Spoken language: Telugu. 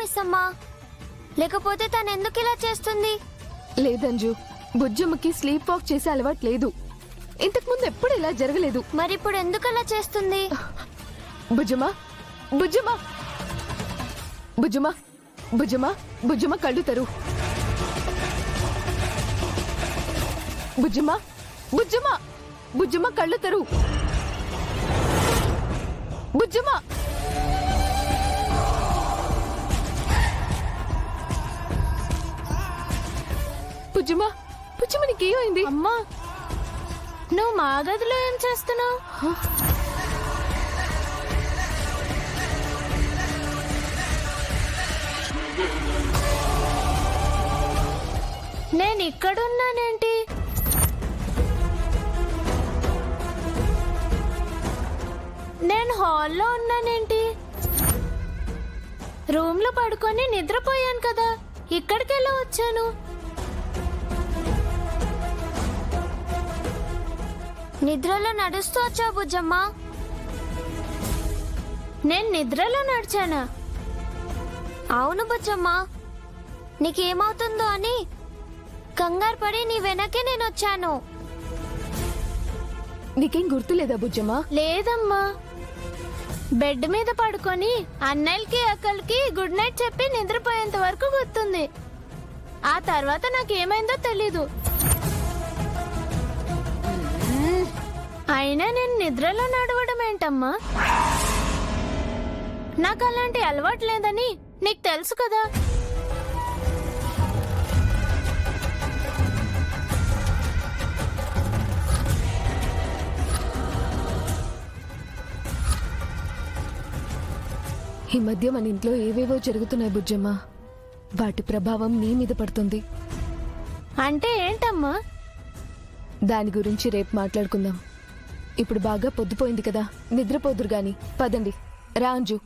మిస్ అమ్మా. లేకపోతే తను ఎందుకు ఇలా చేస్తుంది? లేదంజు, బుజ్జమ్మకి స్లీప్ వాక్ చేసే అలవాటు లేదు. ఇంతకు ముందు ఎప్పుడు ఇలా జరగలేదు. మరి ఇప్పుడు ఎందుకు అలా చేస్తుంది? బుజ్జమ్మా, బుజ్జమ్మా, బుజ్జమ్మా, బుజ్జమ్మా, బుజ్జమ్మ కళ్ళు తెరు. బుజ్జమ్మా, బుజ్జమ్మా, బుజ్జమ్మ కళ్ళు తెరు. బుజ్జమ్మా, బుజ్జమ్మా, బుజ్జమ్మ నీకేమైంది? అమ్మా, నువ్వు మా గదిలో ఏం చేస్తున్నావు? నేను ఇక్కడున్నానేంటి? నేను హాల్లో ఉన్నానేంటి? రూమ్ లో పడుకొని నిద్రపోయాను కదా, ఇక్కడికి ఎలా వచ్చాను? నిద్రలో నడుస్తూ వచ్చావు బుజ్జమ్మ. నేను నిద్రలో నడిచానా? అవును బుజ్జమ్మ, నీకేమవుతుందో అని కంగారు పడి నీ వెనకే నేను వచ్చాను. నీకేం గుర్తులేదా బుజ్జమ్మా? లేదమ్మా, బెడ్ మీద పడుకొని అన్నయ్యకి అక్కలకి గుడ్ నైట్ చెప్పి నిద్రపోయేంత వరకు గుర్తుంది. ఆ తర్వాత నాకేమైందో తెలీదు. అయినా నేను నిద్రలో నడవడం ఏంటమ్మా? నాకు అలాంటి అలవాటు లేదని నీకు తెలుసు కదా. ఈ మధ్య మన ఇంట్లో ఏవేవో జరుగుతున్నాయి బుజ్జమ్మ. వాటి ప్రభావం నీ మీద పడుతుంది. అంటే ఏంటమ్మా? దాని గురించి రేపు మాట్లాడుకుందాం. ఇప్పుడు బాగా పొద్దుపోయింది కదా, నిద్రపోదురు గాని. పదండి, రా అంజు.